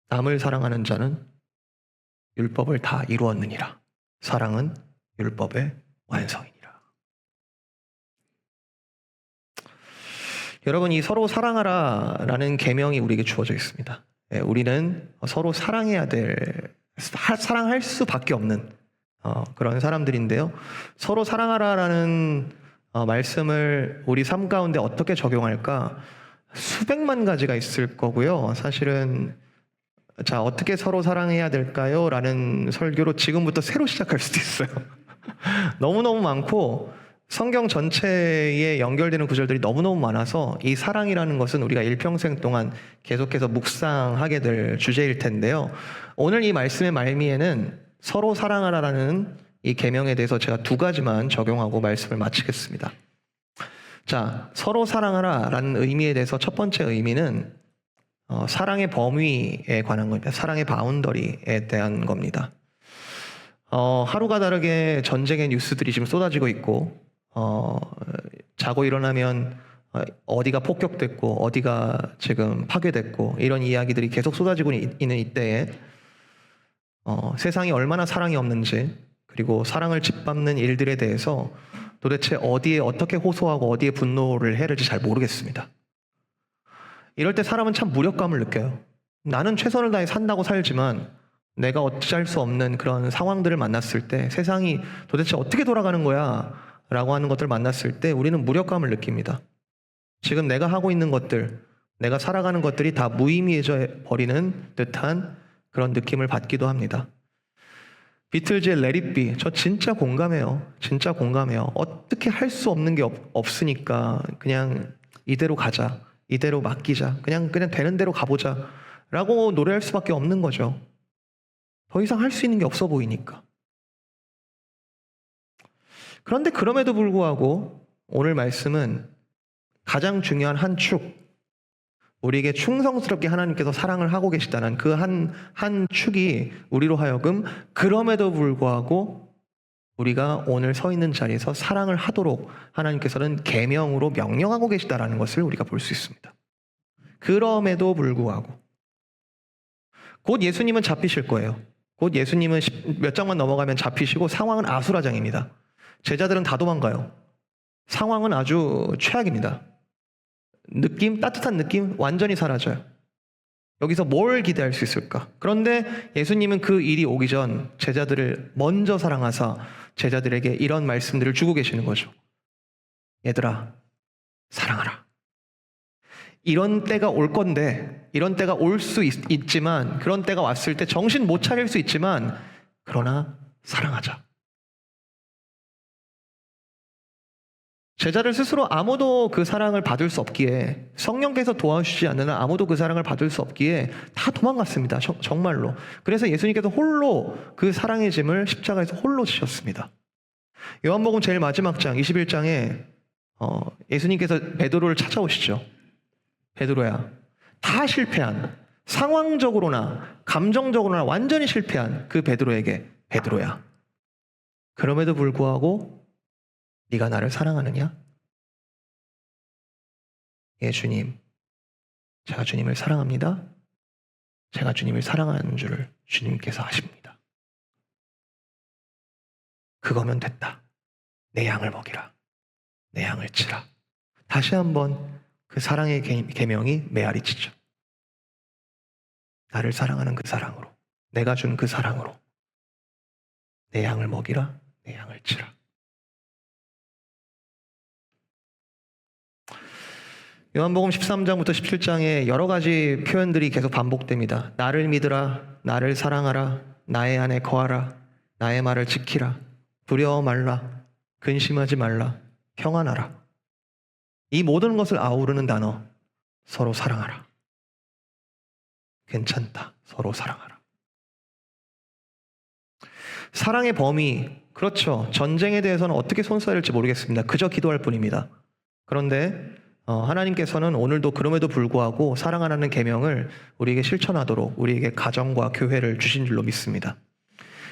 남을 사랑하는 자는 율법을 다 이루었느니라. 사랑은 율법의 완성이니라. 여러분, 이 서로 사랑하라라는 계명이 우리에게 주어져 있습니다. 예, 우리는 서로 사랑해야 될, 사랑할 수밖에 없는 그런 사람들인데요. 서로 사랑하라라는 말씀을 우리 삶 가운데 어떻게 적용할까? 수백만 가지가 있을 거고요. 사실은 자, 어떻게 서로 사랑해야 될까요? 라는 설교로 지금부터 새로 시작할 수도 있어요. 너무너무 많고 성경 전체에 연결되는 구절들이 너무너무 많아서 이 사랑이라는 것은 우리가 일평생 동안 계속해서 묵상하게 될 주제일 텐데요. 오늘 이 말씀의 말미에는 서로 사랑하라라는 이 계명에 대해서 제가 두 가지만 적용하고 말씀을 마치겠습니다. 자, 서로 사랑하라라는 의미에 대해서 첫 번째 의미는 사랑의 범위에 관한 겁니다. 사랑의 바운더리에 대한 겁니다. 하루가 다르게 전쟁의 뉴스들이 지금 쏟아지고 있고 자고 일어나면 어디가 폭격됐고 어디가 지금 파괴됐고 이런 이야기들이 계속 쏟아지고 있는 이때에 세상이 얼마나 사랑이 없는지, 그리고 사랑을 짓밟는 일들에 대해서 도대체 어디에 어떻게 호소하고 어디에 분노를 해야 될지 잘 모르겠습니다. 이럴 때 사람은 참 무력감을 느껴요. 나는 최선을 다해 산다고 살지만 내가 어찌할 수 없는 그런 상황들을 만났을 때, 세상이 도대체 어떻게 돌아가는 거야 라고 하는 것들을 만났을 때 우리는 무력감을 느낍니다. 지금 내가 하고 있는 것들, 내가 살아가는 것들이 다 무의미해져 버리는 듯한 그런 느낌을 받기도 합니다. 비틀즈의 Let It Be, 저 진짜 공감해요. 진짜 공감해요. 어떻게 할 수 없는 게 없으니까 그냥 이대로 가자, 이대로 맡기자, 그냥 되는 대로 가보자 라고 노래할 수밖에 없는 거죠. 더 이상 할 수 있는 게 없어 보이니까. 그런데 그럼에도 불구하고 오늘 말씀은 가장 중요한 한 축, 우리에게 충성스럽게 하나님께서 사랑을 하고 계시다는 그 한 축이 우리로 하여금 그럼에도 불구하고 우리가 오늘 서 있는 자리에서 사랑을 하도록 하나님께서는 계명으로 명령하고 계시다라는 것을 우리가 볼 수 있습니다. 그럼에도 불구하고 곧 예수님은 잡히실 거예요. 곧 예수님은 몇 장만 넘어가면 잡히시고 상황은 아수라장입니다. 제자들은 다 도망가요. 상황은 아주 최악입니다. 느낌, 따뜻한 느낌 완전히 사라져요. 여기서 뭘 기대할 수 있을까? 그런데 예수님은 그 일이 오기 전 제자들을 먼저 사랑하사 제자들에게 이런 말씀들을 주고 계시는 거죠. 얘들아, 사랑하라. 이런 때가 올 건데, 이런 때가 올 수 있지만, 그런 때가 왔을 때 정신 못 차릴 수 있지만, 그러나 사랑하자. 제자들 스스로 아무도 그 사랑을 받을 수 없기에, 성령께서 도와주시지 않는 한 아무도 그 사랑을 받을 수 없기에 다 도망갔습니다. 정말로. 그래서 예수님께서 홀로 그 사랑의 짐을 십자가에서 홀로 지셨습니다. 요한복음 제일 마지막 장 21장에 예수님께서 베드로를 찾아오시죠. 베드로야, 다 실패한, 상황적으로나 감정적으로나 완전히 실패한 그 베드로에게, 베드로야, 그럼에도 불구하고 네가 나를 사랑하느냐? 예, 주님, 제가 주님을 사랑합니다. 제가 주님을 사랑하는 줄을 주님께서 아십니다. 그거면 됐다. 내 양을 먹이라. 내 양을 치라. 다시 한번 그 사랑의 계명이 메아리치죠. 나를 사랑하는 그 사랑으로, 내가 준 그 사랑으로 내 양을 먹이라, 내 양을 치라. 요한복음 13장부터 17장에 여러 가지 표현들이 계속 반복됩니다. 나를 믿으라, 나를 사랑하라, 나의 안에 거하라, 나의 말을 지키라, 두려워 말라, 근심하지 말라, 평안하라. 이 모든 것을 아우르는 단어, 서로 사랑하라. 괜찮다, 서로 사랑하라. 사랑의 범위, 그렇죠. 전쟁에 대해서는 어떻게 손써야 할지 모르겠습니다. 그저 기도할 뿐입니다. 그런데 하나님께서는 오늘도 그럼에도 불구하고 사랑하라는 계명을 우리에게 실천하도록 우리에게 가정과 교회를 주신 줄로 믿습니다.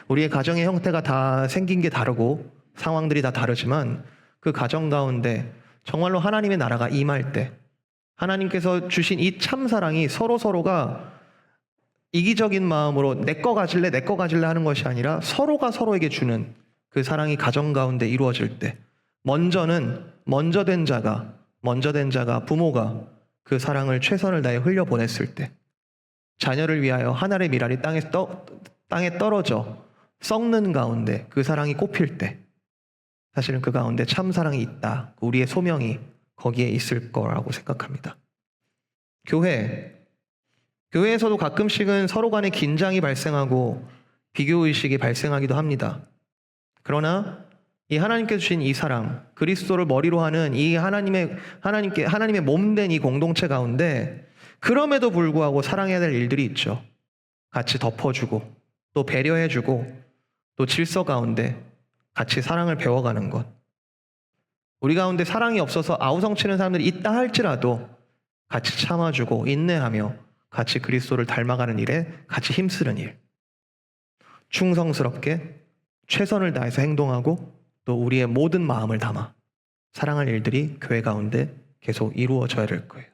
우리의 가정의 형태가 다 생긴 게 다르고 상황들이 다 다르지만 그 가정 가운데 정말로 하나님의 나라가 임할 때 하나님께서 주신 이 참사랑이 서로가 이기적인 마음으로 내 거 가질래 하는 것이 아니라 서로가 서로에게 주는 그 사랑이 가정 가운데 이루어질 때 먼저 된 자가 먼저 된 자가, 부모가 그 사랑을 최선을 다해 흘려보냈을 때, 자녀를 위하여 한 알의 밀알이 땅에 떨어져 썩는 가운데 그 사랑이 꼽힐 때, 사실은 그 가운데 참 사랑이 있다. 우리의 소명이 거기에 있을 거라고 생각합니다. 교회에서도 가끔씩은 서로 간에 긴장이 발생하고 비교의식이 발생하기도 합니다. 그러나 이 하나님께서 주신 이 사랑, 그리스도를 머리로 하는 이 하나님의 몸된 이 공동체 가운데 그럼에도 불구하고 사랑해야 될 일들이 있죠. 같이 덮어주고 또 배려해주고 또 질서 가운데 같이 사랑을 배워가는 것. 우리 가운데 사랑이 없어서 아우성치는 사람들이 있다 할지라도 같이 참아주고 인내하며 같이 그리스도를 닮아가는 일에 같이 힘쓰는 일. 충성스럽게 최선을 다해서 행동하고 또 우리의 모든 마음을 담아 사랑할 일들이 교회 가운데 계속 이루어져야 될 거예요.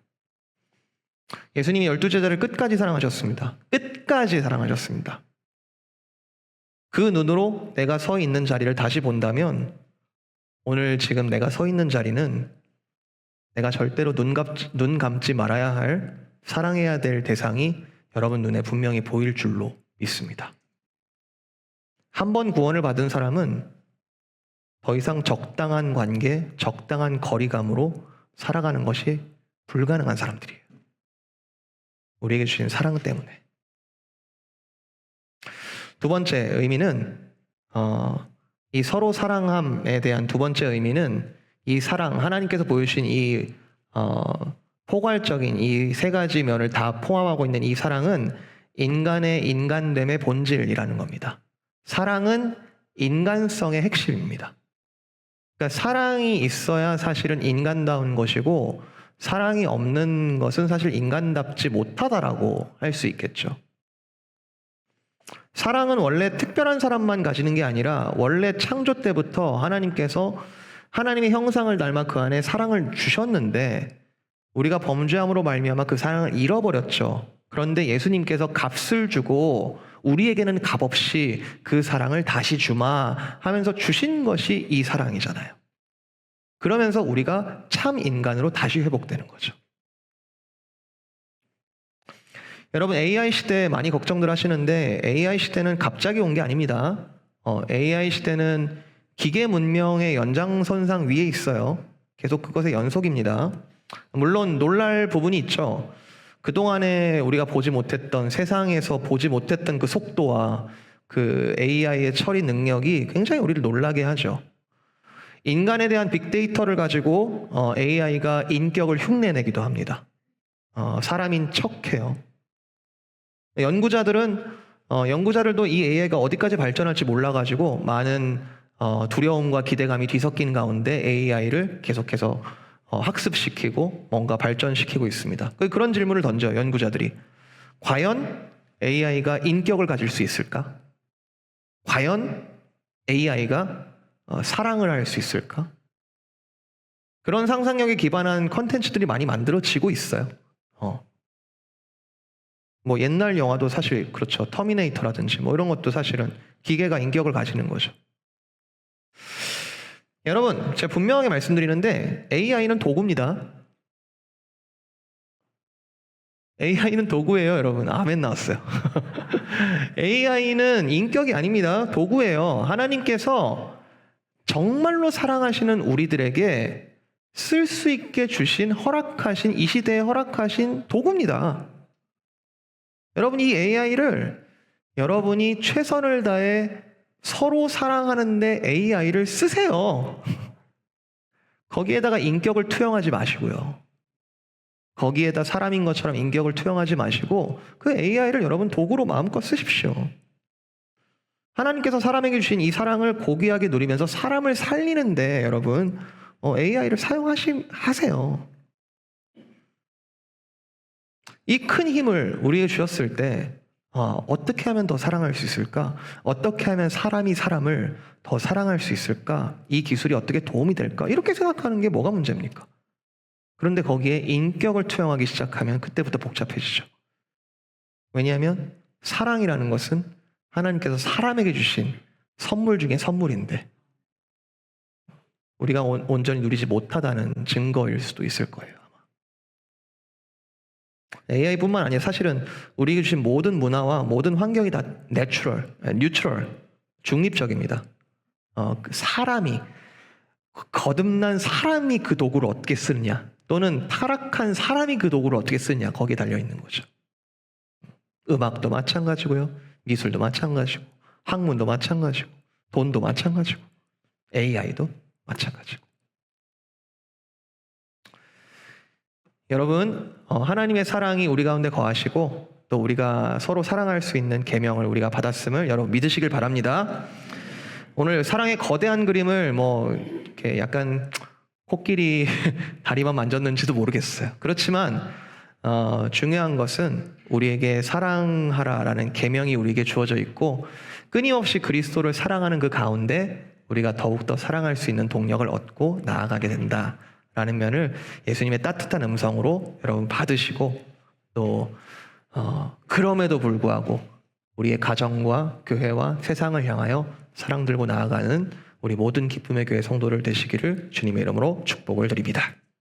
예수님이 12제자를 끝까지 사랑하셨습니다. 끝까지 사랑하셨습니다. 그 눈으로 내가 서 있는 자리를 다시 본다면 오늘 지금 내가 서 있는 자리는 내가 절대로 눈 감지 말아야 할 사랑해야 될 대상이 여러분 눈에 분명히 보일 줄로 믿습니다. 한 번 구원을 받은 사람은 더 이상 적당한 관계, 적당한 거리감으로 살아가는 것이 불가능한 사람들이에요. 우리에게 주신 사랑 때문에. 두 번째 의미는 이 서로 사랑함에 대한 두 번째 의미는 이 사랑, 하나님께서 보여주신 이 포괄적인 이 세 가지 면을 다 포함하고 있는 이 사랑은 인간의 인간됨의 본질이라는 겁니다. 사랑은 인간성의 핵심입니다. 그러니까 사랑이 있어야 사실은 인간다운 것이고 사랑이 없는 것은 사실 인간답지 못하다라고 할 수 있겠죠. 사랑은 원래 특별한 사람만 가지는 게 아니라 원래 창조 때부터 하나님께서 하나님의 형상을 닮아 그 안에 사랑을 주셨는데 우리가 범죄함으로 말미암아 그 사랑을 잃어버렸죠. 그런데 예수님께서 값을 주고 우리에게는 값없이 그 사랑을 다시 주마 하면서 주신 것이 이 사랑이잖아요. 그러면서 우리가 참 인간으로 다시 회복되는 거죠. 여러분 AI 시대에 많이 걱정들 하시는데 AI 시대는 갑자기 온 게 아닙니다. AI 시대는 기계 문명의 연장선상 위에 있어요. 계속 그것의 연속입니다. 물론 놀랄 부분이 있죠. 그동안에 우리가 보지 못했던 세상에서 보지 못했던 그 속도와 그 AI의 처리 능력이 굉장히 우리를 놀라게 하죠. 인간에 대한 빅데이터를 가지고 AI가 인격을 흉내내기도 합니다. 사람인 척해요. 연구자들도 이 AI가 어디까지 발전할지 몰라가지고 많은 두려움과 기대감이 뒤섞인 가운데 AI를 계속해서 학습시키고 뭔가 발전시키고 있습니다. 그런 질문을 던져요, 연구자들이. 과연 AI가 인격을 가질 수 있을까? 과연 AI가 사랑을 할 수 있을까? 그런 상상력에 기반한 컨텐츠들이 많이 만들어지고 있어요. 뭐 옛날 영화도 사실 그렇죠. 터미네이터라든지 뭐 이런 것도 사실은 기계가 인격을 가지는 거죠. 여러분, 제가 분명하게 말씀드리는데 AI는 도구입니다. AI는 도구예요, 여러분. 아멘 나왔어요. AI는 인격이 아닙니다. 도구예요. 하나님께서 정말로 사랑하시는 우리들에게 쓸 수 있게 주신 허락하신 이 시대에 허락하신 도구입니다. 여러분 이 AI를 여러분이 최선을 다해 서로 사랑하는데 AI를 쓰세요. 거기에다가 인격을 투영하지 마시고요. 거기에다 사람인 것처럼 인격을 투영하지 마시고 그 AI를 여러분 도구로 마음껏 쓰십시오. 하나님께서 사람에게 주신 이 사랑을 고귀하게 누리면서 사람을 살리는데 여러분 AI를 사용하세요. 이 큰 힘을 우리에게 주셨을 때 어떻게 하면 더 사랑할 수 있을까? 어떻게 하면 사람이 사람을 더 사랑할 수 있을까? 이 기술이 어떻게 도움이 될까? 이렇게 생각하는 게 뭐가 문제입니까? 그런데 거기에 인격을 투영하기 시작하면 그때부터 복잡해지죠. 왜냐하면 사랑이라는 것은 하나님께서 사람에게 주신 선물 중에 선물인데 우리가 온전히 누리지 못하다는 증거일 수도 있을 거예요. AI뿐만 아니라 사실은 우리에게 주신 모든 문화와 모든 환경이 다 뉴트럴, 중립적입니다. 그 사람이, 거듭난 사람이 그 도구를 어떻게 쓰느냐, 또는 타락한 사람이 그 도구를 어떻게 쓰느냐, 거기에 달려있는 거죠. 음악도 마찬가지고요. 미술도 마찬가지고, 학문도 마찬가지고, 돈도 마찬가지고, AI도 마찬가지고. 여러분, 하나님의 사랑이 우리 가운데 거하시고 또 우리가 서로 사랑할 수 있는 계명을 우리가 받았음을 여러분 믿으시길 바랍니다. 오늘 사랑의 거대한 그림을 이렇게 약간 코끼리 다리만 만졌는지도 모르겠어요. 그렇지만 중요한 것은 우리에게 사랑하라라는 계명이 우리에게 주어져 있고, 끊임없이 그리스도를 사랑하는 그 가운데 우리가 더욱더 사랑할 수 있는 동력을 얻고 나아가게 된다라는 면을 예수님의 따뜻한 음성으로 여러분 받으시고, 또 그럼에도 불구하고 우리의 가정과 교회와 세상을 향하여 사랑 들고 나아가는 우리 모든 기쁨의 교회 성도를 되시기를 주님의 이름으로 축복을 드립니다.